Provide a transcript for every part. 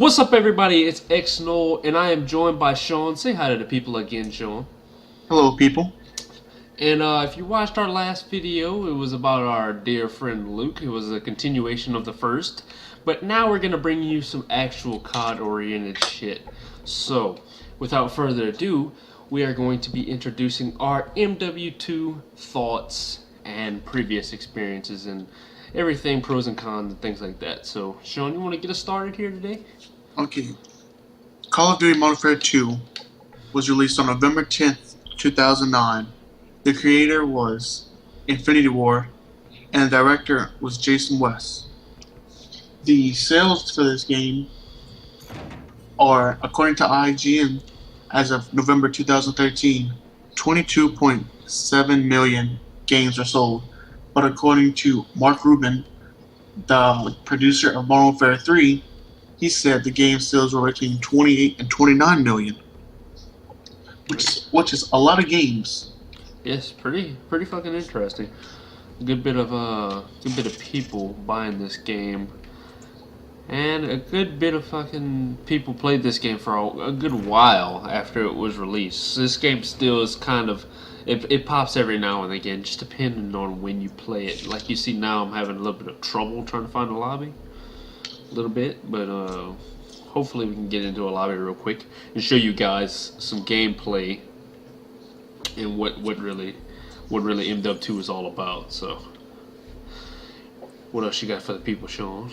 What's up, everybody? It's X Noel, and I am joined by Shawn. Say hi to the people again, Shawn. Hello, people. And if you watched our last video, it was about our dear friend Luke. It was a continuation of the first. But now we're going to bring you some actual COD-oriented shit. So, without further ado, we are going to be introducing our MW2 thoughts and previous experiences and everything, pros and cons and things like that. So, Shawn, you want to get us started here today? Okay. Call of Duty Modern Warfare 2 was released on November 10th, 2009. The creator was Infinity Ward, and the director was Jason West. The sales for this game are, according to IGN, as of November 2013, 22.7 million games are sold. But according to Mark Rubin, the producer of Modern Warfare 3, he said the game sales were between 28 and 29 million, which is a lot of games. Yes, pretty fucking interesting. A good bit of people buying this game, and a good bit of fucking people played this game for a good while after it was released. This game still is kind of it pops every now and again, just depending on when you play it. Like you see now, I'm having a little bit of trouble trying to find a lobby, a little bit, but hopefully we can get into a lobby real quick and show you guys some gameplay and what really MW2 is all about. So, what else you got for the people, Shawn?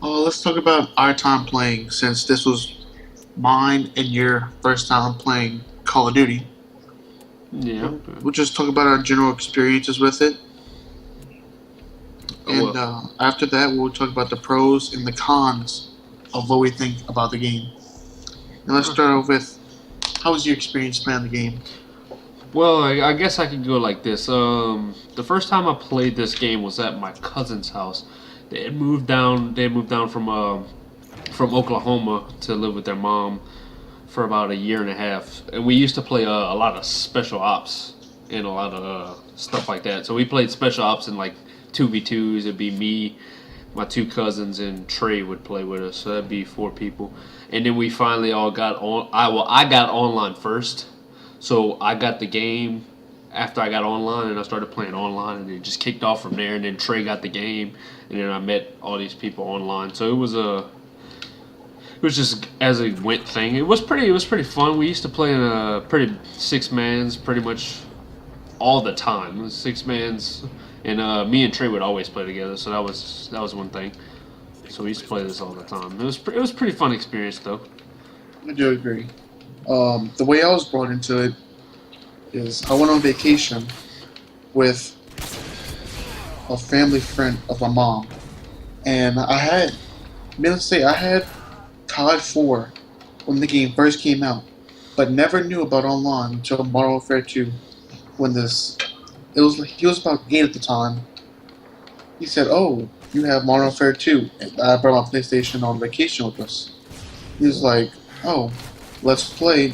Let's talk about our time playing, since this was mine and your first time playing Call of Duty. Yeah. We'll just talk about our general experiences with it. And after that, we'll talk about the pros and the cons of what we think about the game. Now let's start off with, how was your experience playing the game? Well, I guess I could go like this. The first time I played this game was at my cousin's house. They had moved down. From Oklahoma to live with their mom for about a year and a half, and we used to play a lot of special ops and a lot of stuff like that. So we played special ops in like 2v2s. It'd be me, my two cousins, and Trey would play with us. So that'd be 4 people. And then we finally all got on. I got online first. So I got the game after I got online, and I started playing online, and it just kicked off from there. And then Trey got the game, and then I met all these people online. So it was just as a went thing. It was pretty fun. We used to play in a pretty 6-mans pretty much all the time. It was 6-mans, and me and Trey would always play together. So that was one thing. So we used to play this all the time. It was pretty fun experience though. I do agree. The way I was brought into it is I went on vacation with a family friend of my mom, and I had COD 4 when the game first came out, but never knew about online until Modern Warfare 2. When he was about 8 at the time. He said, "Oh, you have Modern Warfare 2." And I brought my PlayStation on vacation with us. He was like, "Oh, let's play."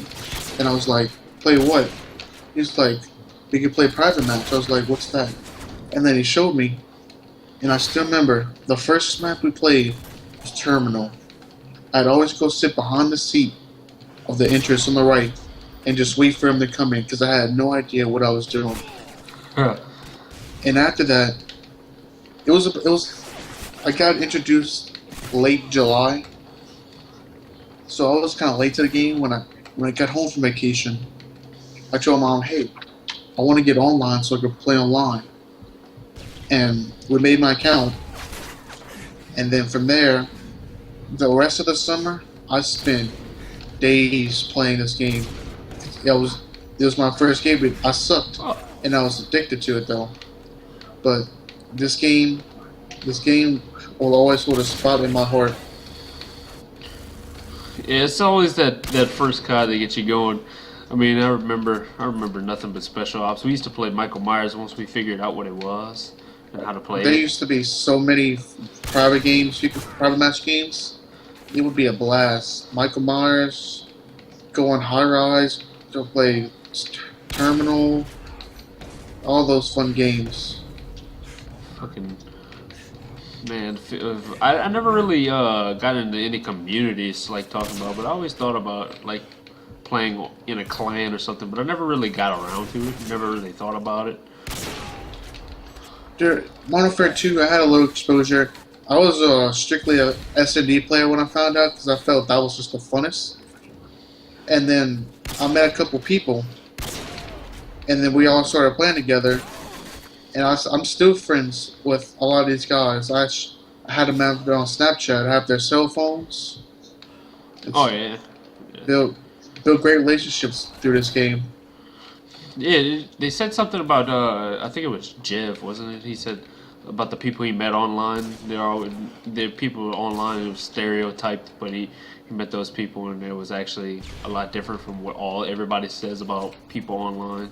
And I was like, "Play what?" He was like, "We can play private match." I was like, "What's that?" And then he showed me, and I still remember the first map we played was Terminal. I'd always go sit behind the seat of the entrance on the right and just wait for him to come in because I had no idea what I was doing. Huh. And after that, I got introduced late July, so I was kind of late to the game. When I got home from vacation, I told Mom, "Hey, I want to get online so I could play online." And we made my account, and then from there, the rest of the summer, I spent days playing this game. It was my first game, but I sucked, and I was addicted to it though. But this game will always hold a spot in my heart. Yeah, it's always that first COD that gets you going. I mean, I remember nothing but special ops. We used to play Michael Myers once we figured out what it was and how to play There it. used to be so many private match games. It would be a blast. Michael Myers, go on High Rise, go play Terminal, all those fun games. Fucking Man, I never really got into any communities like talking about, but I always thought about like playing in a clan or something, but I never really got around to it. Never really thought about it. During Modern Warfare 2, I had a little exposure. I was strictly a S&D player when I found out because I felt that was just the funnest. And then I met a couple people, and then we all started playing together. And I'm still friends with a lot of these guys. I had them out there on Snapchat. I have their cell phones. Oh yeah. Build great relationships through this game. Yeah, they said something about I think it was Jeff, wasn't it? He said about the people he met online. They're people online who were stereotyped, but he met those people and it was actually a lot different from what everybody says about people online.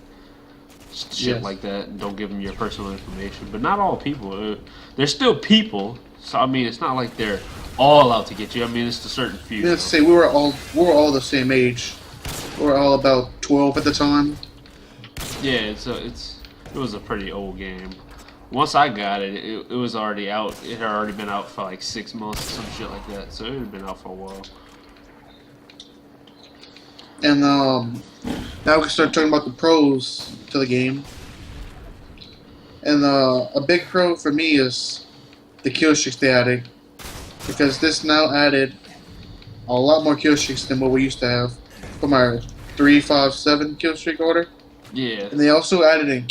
Shit Yes. like that. And don't give them your personal information. But not all people. They're still people. So I mean, it's not like they're all out to get you. I mean, it's a certain few. Let's say we were all the same age. We were all about 12 at the time. Yeah, it was a pretty old game. Once I got it, it was already out. It had already been out for like 6 months or some shit like that. So it had been out for a while. And now we can start talking about the pros to the game. And a big pro for me is the kill streaks they added, because this now added a lot more kill streaks than what we used to have from our 3-5-7 kill streak order. Yeah. And they also added in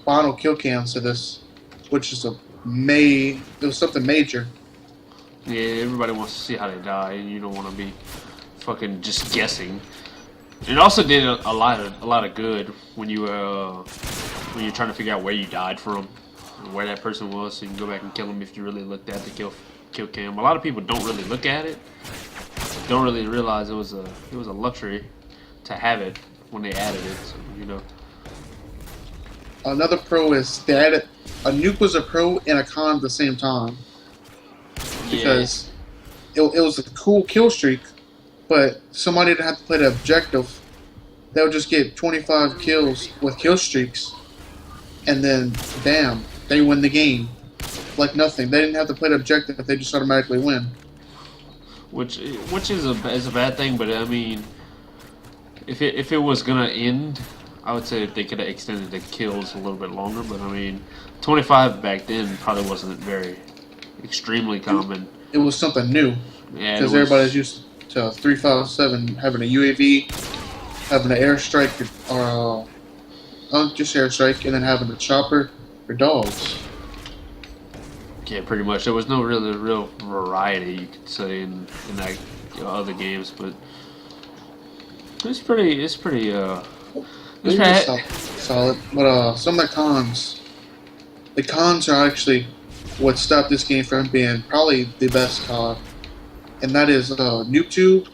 final kill cams to this, which is it was something major. Yeah, everybody wants to see how they die, and you don't want to be fucking just guessing. It also did a lot of good when you're trying to figure out where you died from, and where that person was, so you can go back and kill them if you really looked at the kill cam. A lot of people don't really look at it, don't really realize it was a luxury to have it when they added it. So you know. Another pro is they added a nuke was a pro and a con at the same time, because it was a cool kill streak, but somebody didn't have to play the objective. They would just get 25 kills with kill streaks, and then bam, they win the game like nothing. They didn't have to play the objective; they just automatically win. Which is a bad thing, but I mean, if it was gonna end, I would say if they could have extended the kills a little bit longer. But I mean, 25 back then probably wasn't very extremely common. It was something new, Yeah, because everybody's used to 3-5-7 having a UAV, having an airstrike, or just airstrike, and then having a chopper for dogs. Yeah, pretty much. There was no real variety, you could say, in that other games, but it's pretty Solid. But some of the cons are actually what stopped this game from being probably the best COD, and that is NoobTube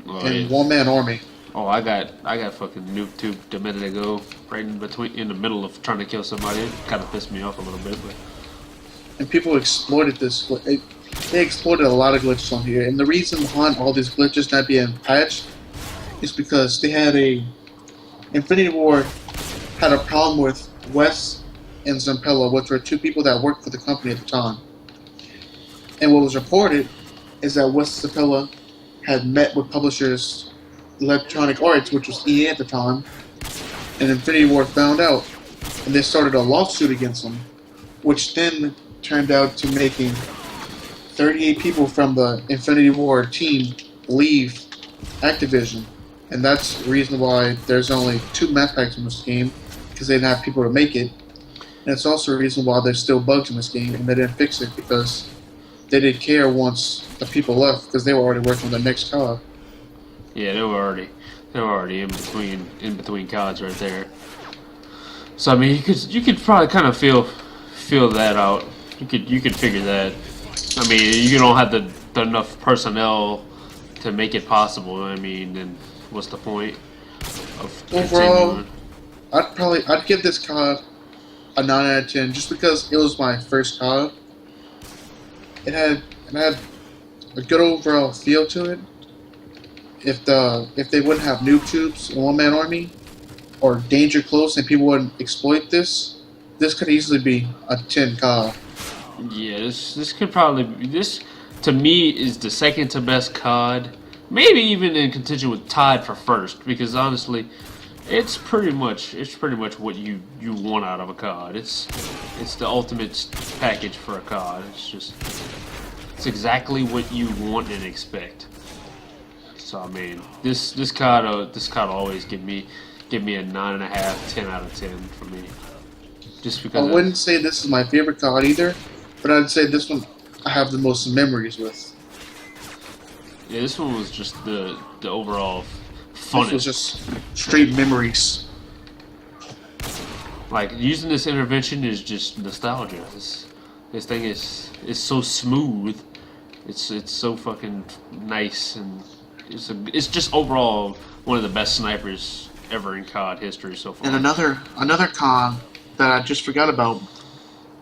and One Man Army. Oh, I got fucking noob tubed a minute ago, right in the middle of trying to kill somebody. It kind of pissed me off a little bit, but. And people exploited this. They exploited a lot of glitches on here, and the reason behind all these glitches not being patched is because they had Infinity Ward had a problem with Wes and Zampella, which were two people that worked for the company at the time. And what was reported is that Wes and Zampella had met with publishers Electronic Arts, which was EA at the time, and Infinity Ward found out, and they started a lawsuit against them, which then turned out to making 38 people from the Infinity Ward team leave Activision. And that's the reason why there's only 2 map packs in this game, because they didn't have people to make it. And it's also the reason why there's still bugs in this game, and they didn't fix it because they didn't care once the people left, because they were already working on the next COD. Yeah, they were already in between CODs right there. So I mean, you could probably kind of feel that out. You could figure that. I mean, you don't have the enough personnel to make it possible. I mean, then what's the point of Overall, continuing? I'd give this COD a 9 out of 10 just because it was my first COD. It had a good overall feel to it. If they wouldn't have noob tubes and One Man Army, or Danger Close, and people wouldn't exploit this could easily be a 10 COD. Yeah, this could probably be, this to me is the second to best COD. Maybe even in contention with tied for first, because honestly, it's pretty much what you want out of a COD. It's the ultimate package for a COD. It's exactly what you want and expect. So I mean, this COD always give me a 9.5, 10 out of 10 for me. Just I because wouldn't say this is my favorite COD either, but I'd say this one I have the most memories with. yeah, this one was just the overall fun. This was just straight memories. Like using this intervention is just nostalgia. This thing is so smooth. It's so fucking nice, and it's just overall one of the best snipers ever in COD history so far. And another con that I just forgot about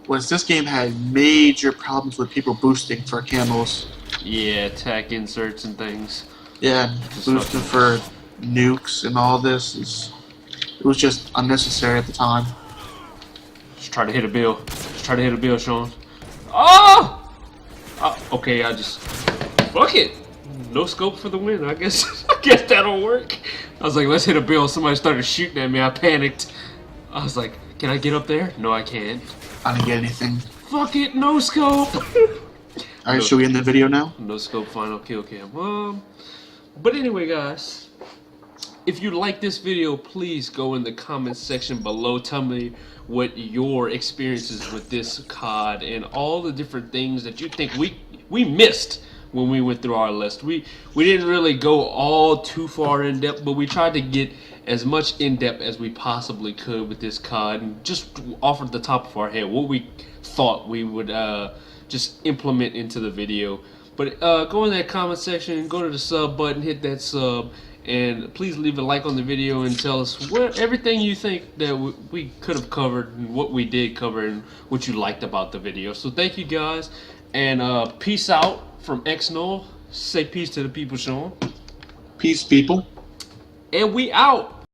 was this game had major problems with people boosting for camos. Yeah, tech inserts and things. Yeah, Just boosting fucking- for nukes and all this it was just unnecessary at the time. Just try to hit a bill. Just try to hit a bill, Sean. Oh! Okay, I just fuck it. No scope for the win. I guess that'll work. I was like, let's hit a bill. Somebody started shooting at me. I panicked. I was like, can I get up there? No, I can't. I didn't get anything. Fuck it, no scope. Alright, should we end the video now? No scope, final kill cam. But anyway, guys, if you like this video, please go in the comments section below. Tell me what your experiences with this COD and all the different things that you think we missed when we went through our list. We didn't really go all too far in depth, but we tried to get as much in depth as we possibly could with this COD and just off of the top of our head what we thought we would just implement into the video. But go in that comment section, go to the sub button, hit that sub, and please leave a like on the video and tell us what everything you think that we could have covered and what we did cover and what you liked about the video. So thank you guys, and peace out from X Noel. Say peace to the people, Sean. Peace, people. And we out.